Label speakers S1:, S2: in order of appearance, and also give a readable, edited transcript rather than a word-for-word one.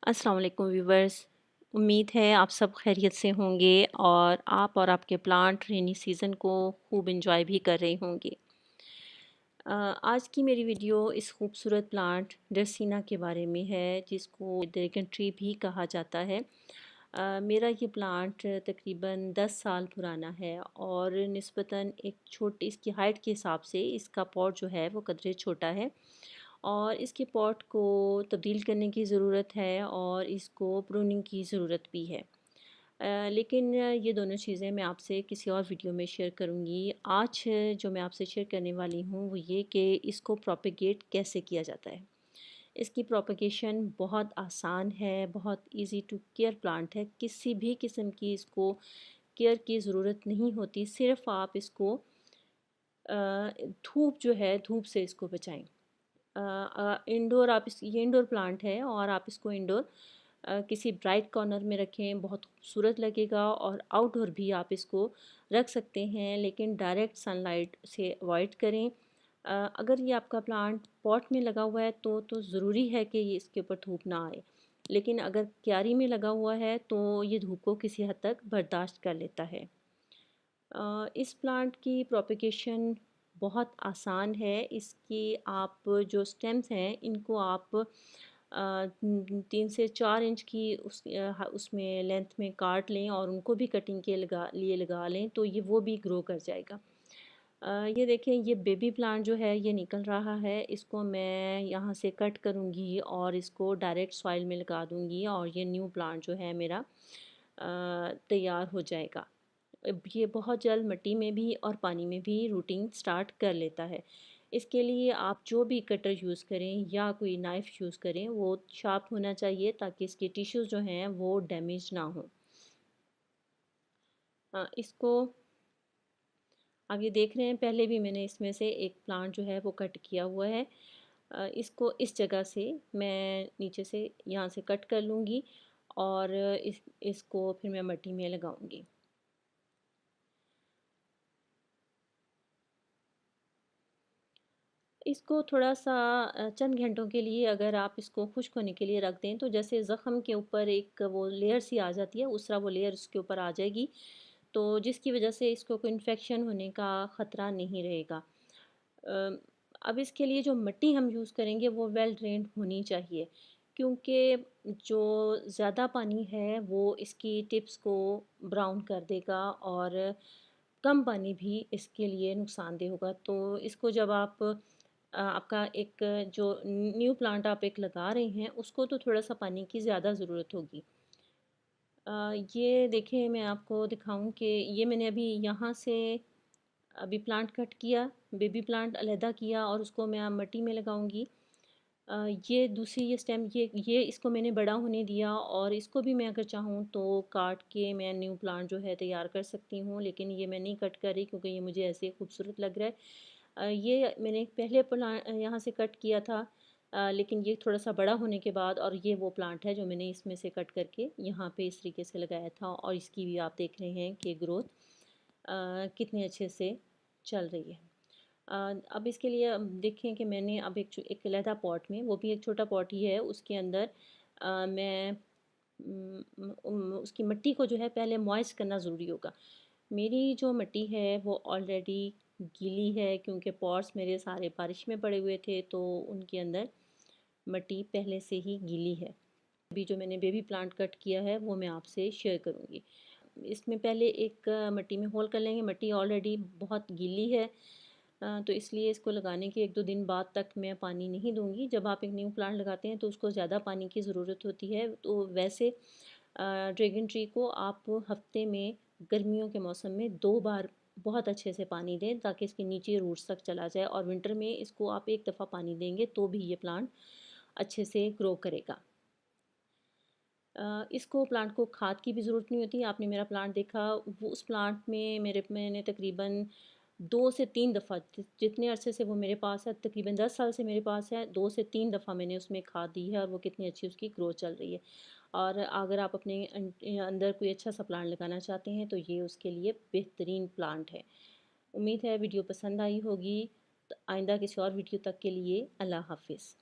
S1: अस्सलाम वालेकुम व्यूवर्स। उम्मीद है आप सब खैरियत से होंगे और आप और आपके प्लांट रेनी सीज़न को खूब एंजॉय भी कर रहे होंगे। आज की मेरी वीडियो इस खूबसूरत प्लांट ड्रेसिना के बारे में है, जिसको ड्रैगन ट्री भी कहा जाता है। मेरा ये प्लांट तकरीबन 10 साल पुराना है और निस्बतन एक छोटी इसकी हाइट के हिसाब से इसका पॉट जो है वो कदरे छोटा है और इसके पॉट को तब्दील करने की ज़रूरत है और इसको प्रूनिंग की ज़रूरत भी है। लेकिन ये दोनों चीज़ें मैं आपसे किसी और वीडियो में शेयर करूँगी। आज जो मैं आपसे शेयर करने वाली हूँ वो ये कि इसको प्रोपेगेट कैसे किया जाता है। इसकी प्रोपेगेशन बहुत आसान है, बहुत इजी टू केयर प्लांट है। किसी भी किस्म की इसको केयर की ज़रूरत नहीं होती, सिर्फ़ आप इसको धूप जो है धूप से इसको बचाएं। इंडोर आप इस ये इंडोर प्लांट है और आप इसको इंडोर किसी ब्राइट कॉर्नर में रखें, बहुत खूबसूरत लगेगा। और आउटडोर भी आप इसको रख सकते हैं, लेकिन डायरेक्ट सनलाइट से अवॉइड करें। अगर ये आपका प्लांट पॉट में लगा हुआ है तो ज़रूरी है कि ये इसके ऊपर धूप ना आए, लेकिन अगर क्यारी में लगा हुआ है तो ये धूप को किसी हद तक बर्दाश्त कर लेता है। इस प्लांट की प्रोपेगेशन बहुत आसान है। इसकी आप जो स्टेम्स हैं इनको आप 3 से 4 इंच की उसमें लेंथ में काट लें और उनको भी कटिंग के लिए लगा लें तो ये वो भी ग्रो कर जाएगा। ये देखें, ये बेबी प्लांट जो है ये निकल रहा है। इसको मैं यहाँ से कट करूँगी और इसको डायरेक्ट सॉइल में लगा दूँगी और ये न्यू प्लांट जो है मेरा तैयार हो जाएगा। अब ये बहुत जल्द मिट्टी में भी और पानी में भी रूटिंग स्टार्ट कर लेता है। इसके लिए आप जो भी कटर यूज़ करें या कोई नाइफ़ यूज़ करें वो शार्प होना चाहिए ताकि इसके टिश्यूज़ जो हैं वो डैमेज ना हों। इसको आप ये देख रहे हैं, पहले भी मैंने इसमें से एक प्लांट जो है वो कट किया हुआ है। इसको इस जगह से मैं नीचे से यहाँ से कट कर लूँगी और इसको फिर मैं मिट्टी में लगाऊँगी। इसको थोड़ा-सा चंद घंटों के लिए अगर आप इसको खुश्क होने के लिए रख दें तो जैसे ज़ख़्म के ऊपर एक वो लेयर सी आ जाती है, उस तरह वो लेयर इसके ऊपर आ जाएगी, तो जिसकी वजह से इसको कोई इन्फेक्शन होने का ख़तरा नहीं रहेगा। अ, अब इसके लिए जो मिट्टी हम यूज़ करेंगे वो वेल ड्रेन्ड होनी चाहिए, क्योंकि जो ज़्यादा पानी है वो इसकी टिप्स को ब्राउन कर देगा और कम पानी भी इसके लिए नुकसानदेह होगा। तो इसको जब आप आपका एक जो न्यू प्लांट आप एक लगा रहे हैं उसको तो थोड़ा-सा पानी की ज़्यादा ज़रूरत होगी। ये देखिए, मैं आपको दिखाऊँ कि ये मैंने अभी यहाँ से अभी प्लांट कट किया, बेबी प्लांट अलहदा किया और उसको मैं अब मिट्टी में लगाऊंगी। ये दूसरी ये स्टेम ये इसको मैंने बड़ा होने दिया और इसको भी मैं अगर चाहूँ तो काट के मैं न्यू प्लांट जो है तैयार कर सकती हूँ, लेकिन ये मैं नहीं कट कर रही क्योंकि ये मुझे ऐसे खूबसूरत लग रहा है। ये मैंने पहले प्लांट यहाँ से कट किया था, लेकिन ये थोड़ा सा बड़ा होने के बाद और ये वो प्लांट है जो मैंने इसमें से कट करके यहाँ पे इस तरीके से लगाया था और इसकी भी आप देख रहे हैं कि ग्रोथ कितने अच्छे से चल रही है। अब इसके लिए अब देखें कि मैंने अब एक अलहदा पॉट में, वो भी एक छोटा पॉट ही है, उसके अंदर मैं उसकी मिट्टी को जो है पहले मॉइस्ट करना ज़रूरी होगा। मेरी जो मिट्टी है वो ऑलरेडी गीली है क्योंकि पॉट्स मेरे सारे बारिश में पड़े हुए थे तो उनके अंदर मिट्टी पहले से ही गीली है। अभी जो मैंने बेबी प्लांट कट किया है वो मैं आपसे शेयर करूँगी। इसमें पहले एक मिट्टी में होल कर लेंगे। मिट्टी ऑलरेडी बहुत गीली है, तो इसलिए इसको लगाने के 1-2 दिन बाद तक मैं पानी नहीं दूंगी। जब आप एक न्यू प्लांट लगाते हैं तो उसको ज़्यादा पानी की ज़रूरत होती है। तो वैसे ड्रैगन ट्री को आप हफ्ते में गर्मियों के मौसम में 2 बार बहुत अच्छे से पानी दें ताकि इसके नीचे रूट्स तक चला जाए, और विंटर में इसको आप एक दफ़ा पानी देंगे तो भी ये प्लांट अच्छे से ग्रो करेगा। इसको प्लांट को खाद की भी ज़रूरत नहीं होती। आपने मेरा प्लांट देखा, वो उस प्लांट में मैंने तकरीबन 2 से 3 दफ़ा, जितने अरसे से वो मेरे पास है, तकरीबन 10 साल से मेरे पास है, 2 से 3 दफ़ा मैंने उसमें खाद दी है और वो कितनी अच्छी उसकी ग्रोथ चल रही है। और अगर आप अपने अंदर कोई अच्छा सा प्लांट लगाना चाहते हैं तो ये उसके लिए बेहतरीन प्लांट है। उम्मीद है वीडियो पसंद आई होगी। तो आइंदा किसी और वीडियो तक के लिए अल्लाह हाफ़िज़।